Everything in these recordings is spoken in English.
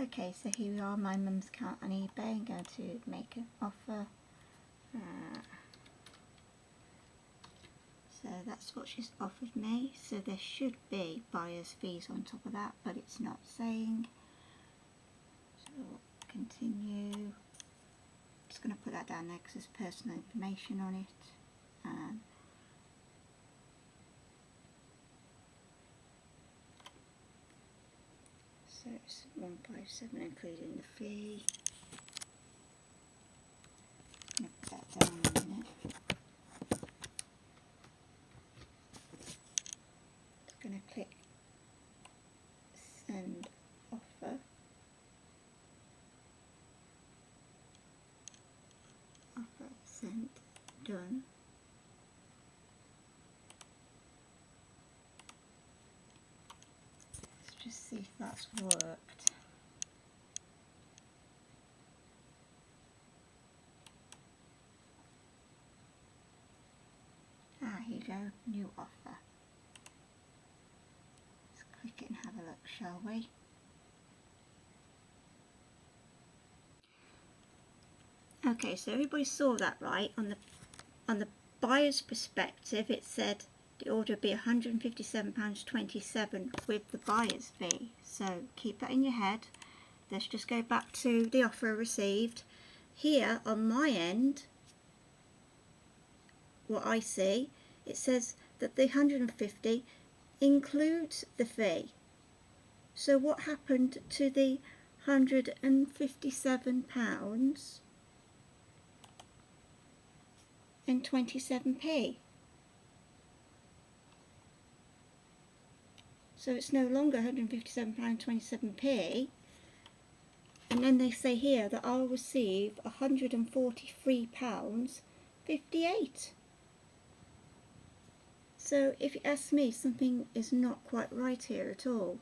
Okay, so here we are, my mum's account on eBay. I'm going to make an offer. So that's what she's offered me. So there should be buyer's fees on top of that, but it's not saying. So continue. Just going to put that down there because there's personal information on it. So it's 157 including the fee. I'm going to put that down in a minute. Just going to click send offer. Offer sent, done. Let's just see if that's worked. Here you go, new offer. Let's click it and have a look, shall we? Okay, so everybody saw that, right? On the buyer's perspective, it said the order would be £157.27 with the buyer's fee. So keep that in your head. Let's just go back to the offer received. Here on my end, what I see, it says that the 150 includes the fee. So what happened to the £157 and 27p? So it's no longer £157.27p. And then they say here that I'll receive £143.58. So if you ask me, something is not quite right here at all,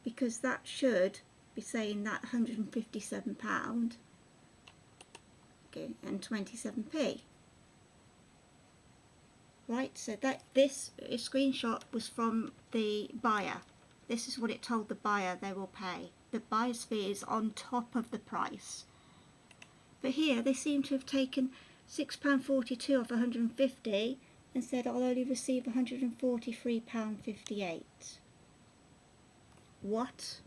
because that should be saying that £157 and 27p. Right, so that this screenshot was from the buyer. This is what it told the buyer they will pay. The buyer's fee is on top of the price. But here they seem to have taken £6.42 off 150 and said I'll only receive £143.58. What?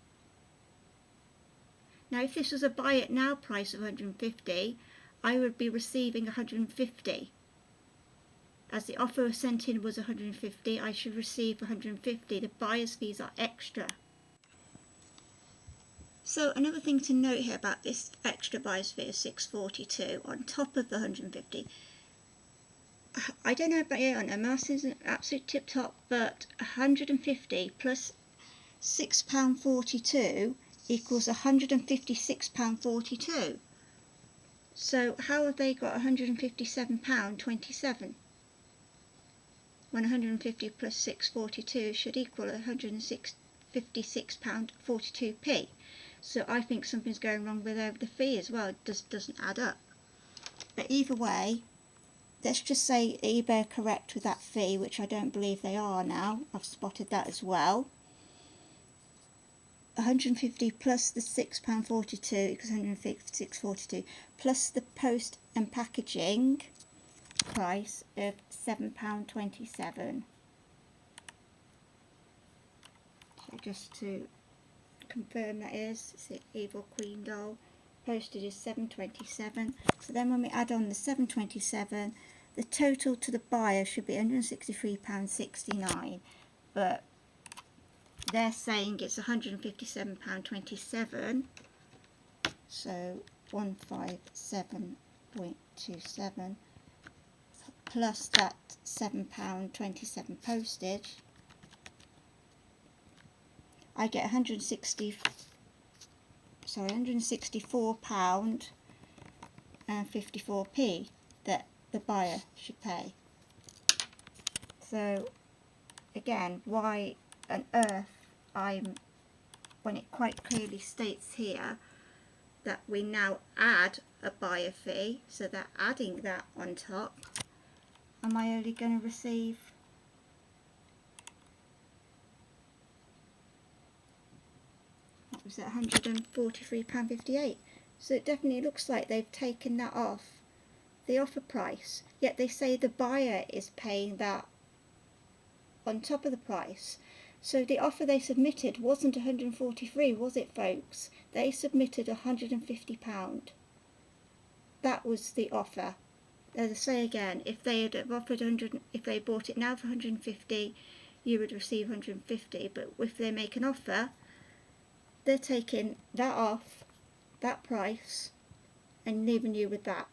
Now if this was a buy it now price of 150, I would be receiving 150. As the offer sent in was 150, I should receive 150. The buyer's fees are extra. So another thing to note here about this extra buyer's fee of £6.42 on top of the 150. I don't know about you, I know Mars is an absolute tip top, but 150 plus £6.42 equals £156.42. So how have they got £157.27? When 150 plus 6.42 should equal 156.42p. So I think something's going wrong with the fee as well. It doesn't add up. But either way, let's just say eBay are correct with that fee, which I don't believe they are now. I've spotted that as well. 150 plus the £6.42 equals 156.42 plus the post and packaging price of £7.27. So just to confirm, that is, it's the Evil Queen doll. Postage is £7.27. So then when we add on the £7.27, the total to the buyer should be £163.69. But they're saying it's £157.27. So 157.27. plus that £7.27 postage, I get £164 and 54p that the buyer should pay. So again, why on earth when it quite clearly states here that we now add a buyer fee, so they're adding that on top, am I only going to receive was at £143.58. So it definitely looks like they've taken that off the offer price, yet they say the buyer is paying that on top of the price. So the offer they submitted wasn't 143, was it, folks? They submitted £150. That was the offer. As I say again, if they had offered 100, if they bought it now for 150, you would receive 150. But if they make an offer, they're taking that off, that price, and leaving you with that.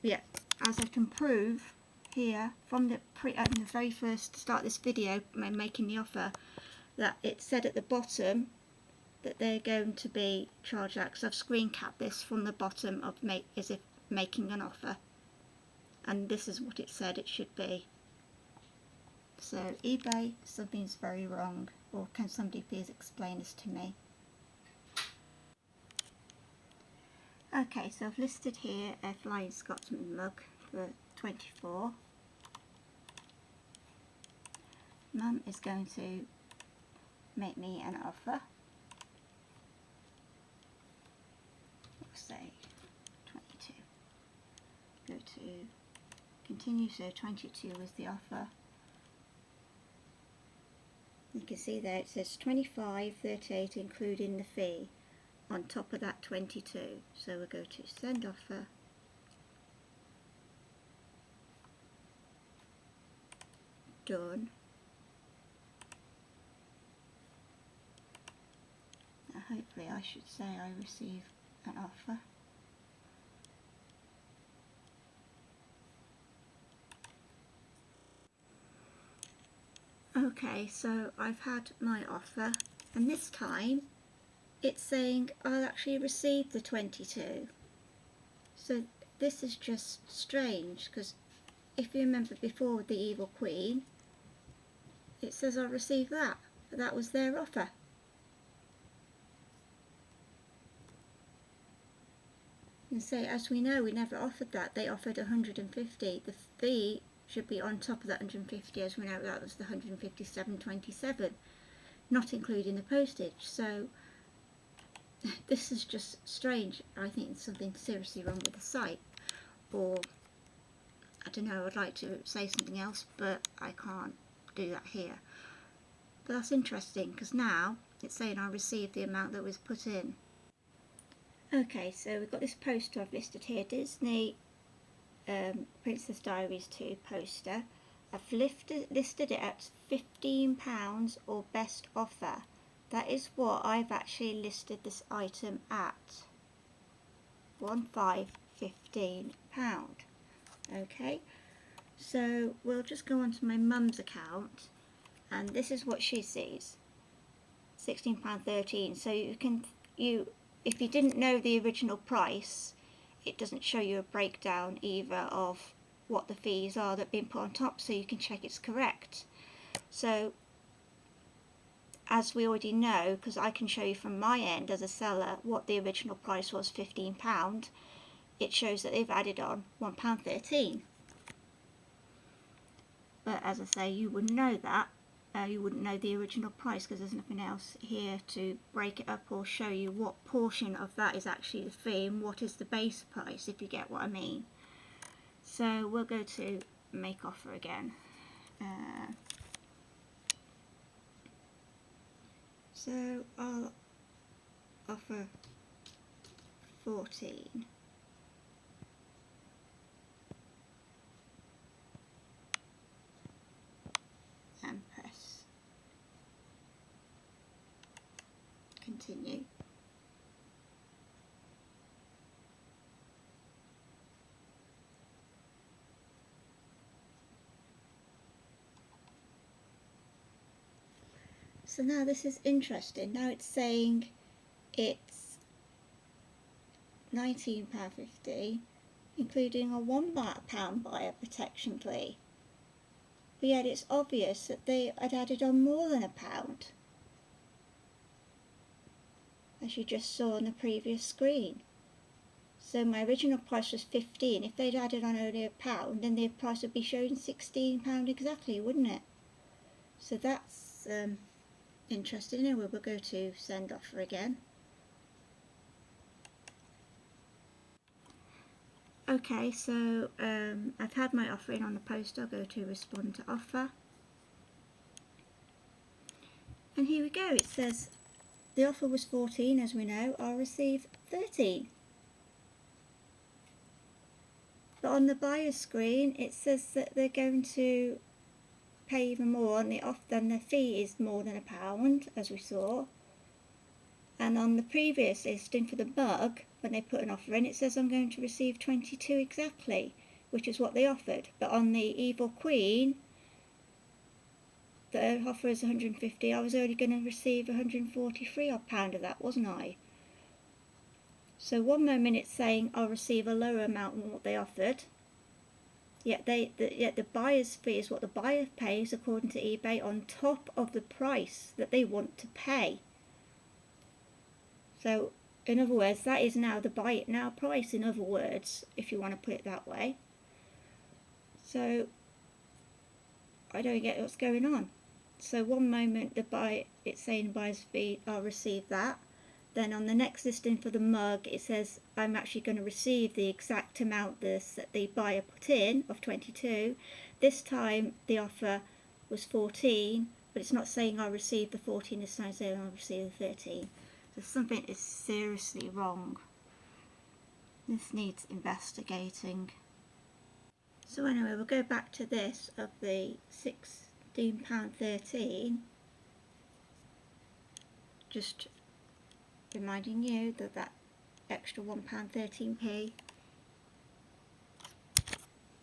Yeah, as I can prove here from the the very first start of this video, making the offer, that it said at the bottom that they're going to be charged that, because I've screen capped this from the bottom of as if making an offer, and this is what it said it should be. So eBay, something's very wrong, or can somebody please explain this to me? Okay, so I've listed here a Flying Scotsman mug for 24. Mum is going to make me an offer. Let's say 22. Go to continue, so 22 was the offer. You can see there it says 25.38 including the fee on top of that 22. So we'll go to send offer. Done. Now hopefully I should say I receive an offer. Okay, so I've had my offer, and this time it's saying I'll actually receive the 22. So this is just strange, because if you remember before with the Evil Queen, it says I'll receive that, but that was their offer. And so as we know, we never offered that. They offered 150. The fee should be on top of that 150, as we know that was the 157.27, not including the postage. So this is just strange. I think there's something seriously wrong with the site, or I don't know, I'd like to say something else, but I can't do that here. But that's interesting, because now it's saying I received the amount that was put in. Okay, so we've got this poster I've listed here, Disney Princess Diaries 2 poster. I've listed it at £15 or best offer. That is what I've actually listed this item at. £15. Okay, so we'll just go on to my mum's account, and this is what she sees. £16.13. So if you didn't know the original price, it doesn't show you a breakdown either of what the fees are that have been put on top, so you can check it's correct. So as we already know, because I can show you from my end as a seller what the original price was, £15, it shows that they've added on £1.13. But as I say, you wouldn't know that. You wouldn't know the original price, because there's nothing else here to break it up or show you what portion of that is actually the fee and what is the base price, if you get what I mean. So we'll go to make offer again. So I'll offer 14. And press continue. So now this is interesting. Now it's saying it's £19.50, including a £1 buyer protection fee. But yet it's obvious that they had added on more than £1, as you just saw on the previous screen. So my original price was 15. If they'd added on only £1, then the price would be showing £16 exactly, wouldn't it? So that's interested in, we will go to send offer again. Okay, so I've had my offer in on the post. I'll go to respond to offer. And here we go. It says the offer was 14, as we know. I'll receive 13. But on the buyer's screen, it says that they're going to pay even more on the off than the fee is more than £1, as we saw. And on the previous listing for the mug, when they put an offer in, it says I'm going to receive 22 exactly, which is what they offered. But on the Evil Queen, the offer is 150. I was only going to receive 143 odd pound of that, wasn't I? So one moment it's saying I'll receive a lower amount than what they offered, yet the buyer's fee is what the buyer pays according to eBay on top of the price that they want to pay. So in other words, that is now the buy it now price, in other words, if you want to put it that way. So I don't get what's going on. So one moment it's saying buyer's fee, I'll receive that. Then on the next listing for the mug, it says I'm actually going to receive the exact amount that the buyer put in of 22. This time the offer was 14, but it's not saying I'll receive the 14, it's not saying I'll receive the 13. So something is seriously wrong. This needs investigating. So anyway, we'll go back to this of the £16.13. Just reminding you that that extra £1.13p,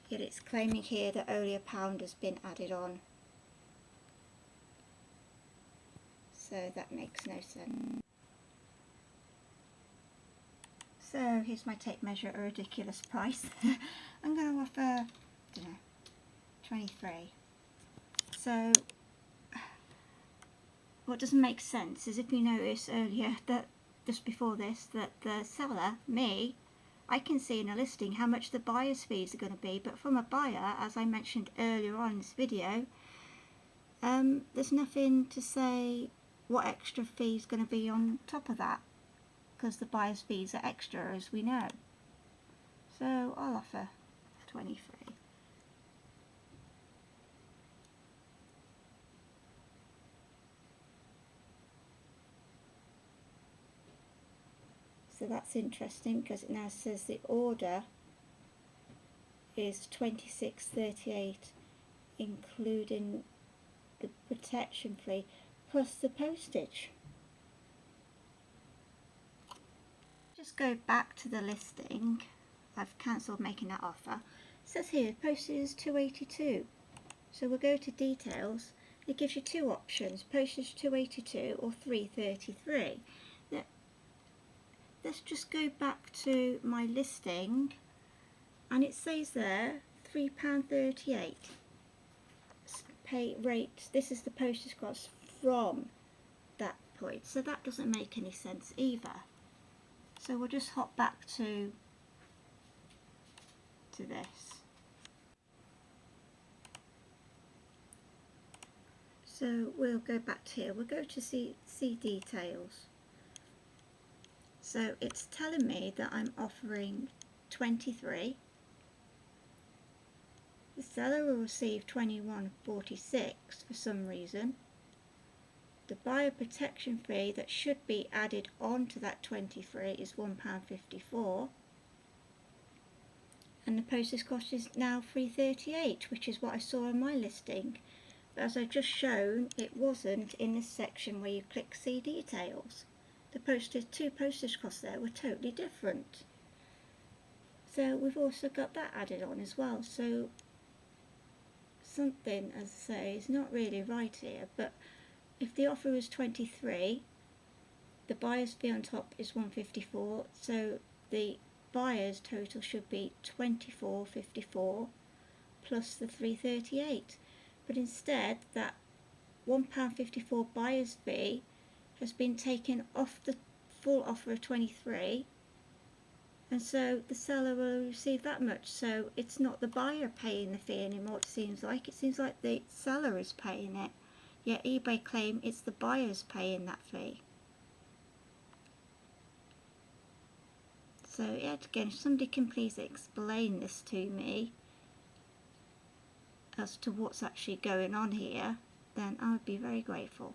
yet it's claiming here that only £1 has been added on, so that makes no sense. So here's my tape measure at a ridiculous price. I'm going to offer, I don't know, 23. So what doesn't make sense is if you notice earlier that just before this, that the seller, me, I can see in a listing how much the buyer's fees are going to be, but from a buyer, as I mentioned earlier on in this video, there's nothing to say what extra fee is going to be on top of that, because the buyer's fees are extra, as we know. So I'll offer 23. So that's interesting, because it now says the order is 26.38, including the protection fee plus the postage. Just go back to the listing. I've cancelled making that offer. It says here postage is £2.82. So we'll go to details. It gives you two options: postage £2.82 or £3.33. Let's just go back to my listing, and it says there £3.38 pay rate. This is the postage cost from that point, so that doesn't make any sense either. So we'll just hop back to this. So we'll go back to here. We'll go to see details. So it's telling me that I'm offering 23. The seller will receive 21.46 for some reason. The buyer protection fee that should be added on to that 23 is £1.54. And the postage cost is now £3.38, which is what I saw on my listing. But as I've just shown, it wasn't in this section where you click see details. The two postage costs there were totally different. So we've also got that added on as well. So something, as I say, is not really right here. But if the offer was 23, the buyer's fee on top is £1.54. So the buyer's total should be £24.54 plus the £3.38. But instead, that £1.54 buyer's fee has been taken off the full offer of 23, and so the seller will receive that much. So it's not the buyer paying the fee anymore, it seems like. It seems like the seller is paying it. yet eBay claim it's the buyers paying that fee. So yet again, if somebody can please explain this to me as to what's actually going on here, then I would be very grateful.